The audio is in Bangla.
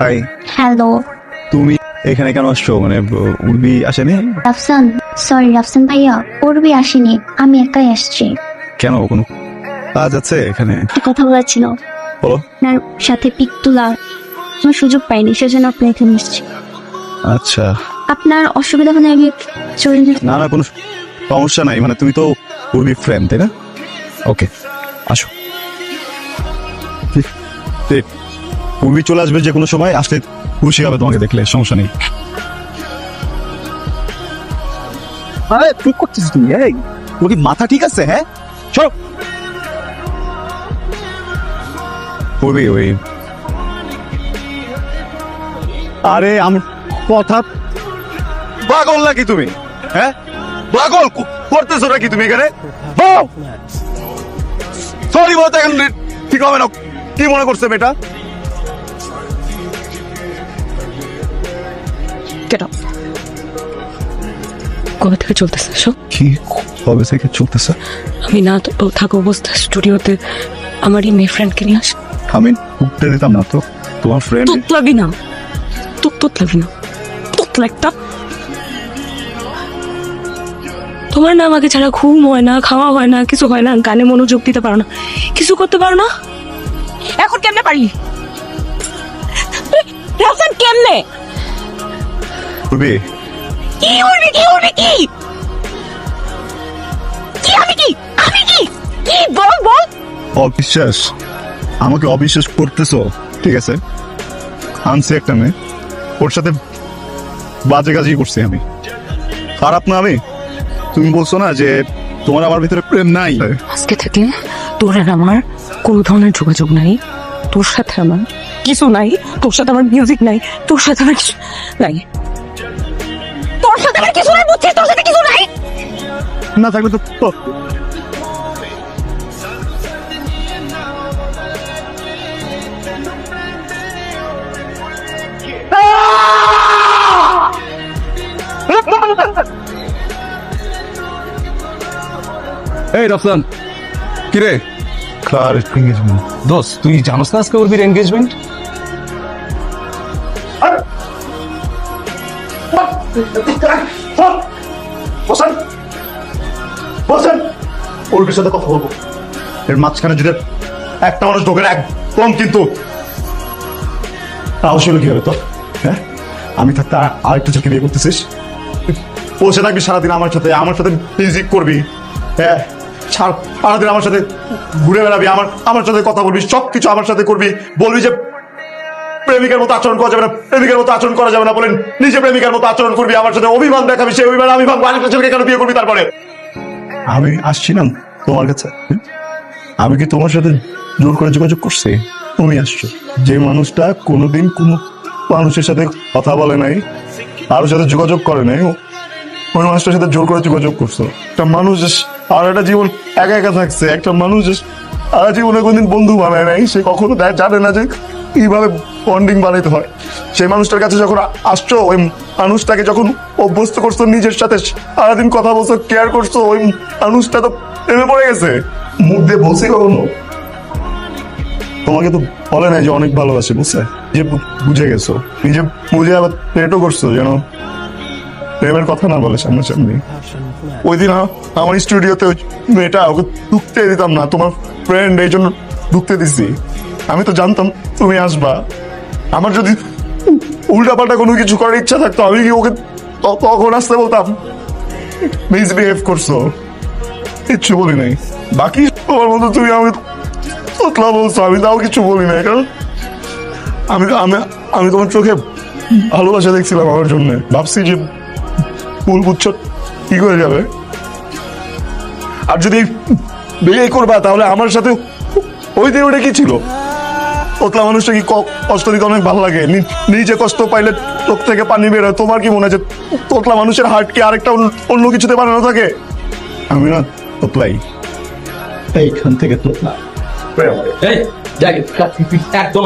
হাই, হ্যালো তুমি এখানে কেন আসছো? মানে উর্বি আসেনি? রাফসান, সরি রাফসান ভাইয়া, উর্বি আসেনি, আমি একাই আসছি। কেন, কোনো কাজ আছে এখানে? একটা কথা বলার ছিল, বলো। আপনার সাথে পিক তোলার আমার সুযোগ পাইনি, সেজন্য আপনি এখানে এসেছি। আচ্ছা, আপনার অসুবিধা হলে আমি চলে যেতে। না না, কোনো সমস্যা নাই। মানে তুমি তো উর্বি ফ্রেন্ড, তাই না? ওকে, আসো। ঠিক, উর্বি চলে আসবে যে কোনো সময়, আসলে খুশি হবে তোমাকে দেখলে, সমস্যা নেই। আরে কি করছিস তুমি? এই তোর কি মাথা ঠিক আছে? হ্যাঁ, চলো। উর্বি, ওই আরে আমার কথা, পাগল নাকি তুমি? হ্যাঁ, পাগল করতেছো নাকি তুমি এখানে? সরি বলতে এখন ঠিক হবে না। কি মনে করছে মেয়েটা? কবে থেকে চলতেছে এসব? কি কবে থেকে চলতেছে? আমি না থাকা অবস্থা স্টুডিওতে আমার এই মেয়ে ফ্রেন্ডকে নিয়ে আস। আমি উঠতে দিতাম না তো। তোমার ফ্রেন্ড তোত লাগবি না, তোত লাগবি না, তোত একটা। তোমার না আমাকে ছাড়া ঘুম হয় না, খাওয়া হয় না, কিছু হয় না, গানে মনোযোগ দিতে পারো না, কিছু করতে পারো না। এখন কেমনে পারি? রাফসান কেমনে? উর্বি, কি উড়বি, কি উড়বি, কি কি আমি কি আমি কি কি বল বল। অবিশ্বাস, আমাকে অবিশ্বাস করতেছো? ঠিক আছে, আনছি একটা মেয়ে, ওর সাথে বাজে কাজই করছি আমি। খারাপ না আমি? তুমি বলছো না যে তোমার আমার ভিতরে প্রেম নাই? আজকে থেকে তোর আর আমার কোনো ধরনের যোগাযোগ নাই। তোর সাথে আমার কিছু নাই, তোর সাথে আমার মিউজিক নাই, তোর সাথে আমার কিছু নাই, তোর সাথে আমার কিছু নাই, বুঝছিস? তোর সাথে কিছু নাই। না থাকলে তো এই রফসান, কিরে কার এঙ্গেজমেন্ট? দোস্ত, তুই জানোস না আজকে উর্বির এনগেজমেন্ট? বসেন বসেন, উর্বির সাথে কথা বলবো। এর মাঝখানে যদি একটা মানুষ ঢোকে না একদম, কিন্তু তাও ছিল কি হবে তো? হ্যাঁ, আমি থাকতে আরেকটা ছেলেকে বিয়ে করতেছিস, বসে থাকবি সারাদিন আমার সাথে মিউজিক করবি, হ্যাঁ, সারাদিন আমার সাথে ঘুরে বেড়াবি, আমার সাথে কথা বলবি, সবকিছু আমার সাথে করবি, বলবি যে প্রেমিকার মতো আচরণ করা যাবে না, প্রেমিকার মতো আচরণ করা যাবে না, বলেন নিজে প্রেমিকার মতো আচরণ করবি, আমার সাথে অভিমান দেখাবি, সেই অভিমান আমি ভাববো আরেকটা ছেলেকে কেন বিয়ে করবি। তারপরে আমি আসছিলাম তোমার কাছে, আমি কি তোমার সাথে জোর করে যোগাযোগ করছি? তুমি আসছো। যে মানুষটা কোনোদিন কোনো মানুষের সাথে কথা বলে নাই, কারোর সাথে যোগাযোগ করে নাই, ওই মানুষটার সাথে জোর করে যোগাযোগ করছো। একটা মানুষ আর একটা জীবন একা একা থাকছে, একটা মানুষ সারা জীবনে কোনদিন বন্ধু বানায় নাই, সে কখনো জানে না যে কিভাবে বন্ডিং বানাইতে হয়। সেই মানুষটার কাছে যখন আসছো, ওই মানুষটাকে যখন অভ্যস্ত করছো, নিজের সাথে সারাদিন কথা বলছো, কেয়ার করছো, ওই মানুষটা তো প্রেমে পড়ে গেছে। মুখ দিয়ে বলছি কখনো? তোমাকে তো বলে নাই যে অনেক ভালোবাসে, বুঝছে? যে বুঝে গেছো, নিজে বুঝে আবার পেটও করছো যেন প্রেমের কথা না বলে সামনাসামনি। ওই দিন আমার স্টুডিওতে মেয়েটা, ওকে ঢুকতে দিতাম না, তোমার ফ্রেন্ড, এই জন্য ঢুকতে দিছি। আমি তো জানতাম তুমি আসবা। আমার যদি উল্টাপাল্টা কোনো কিছু করার ইচ্ছা থাকতো, আমি কি ওকে তখন আসতে বলতাম? মিসবিহেভ করছো, কিচ্ছু বলি নাই। বাকি তোমার মতো তুমি আমাকে তোতলা বলছো, আমি তাও কিছু বলি নাই, কারণ আমি তোমার চোখে ভালোবাসা দেখছিলাম আমার জন্য। ভাবছি যে ফুল বুঝছো কি করে যাবে, আর যদি বিয়ে করবা তাহলে আমার সাথে ওই দিন ওটা কি ছিল? তোতলা মানুষটা কি কষ্ট দিতে অনেক ভালো লাগে, নিজে কষ্ট পাইলে চোখ থেকে পানি বের হয়। তোমার কি মনে হয় যে তোতলা মানুষের হার্ট কি আরেকটা অন্য কিছুতে বানানো থাকে? আমি না তোতলাই, এইখান থেকে তোতলা। একদম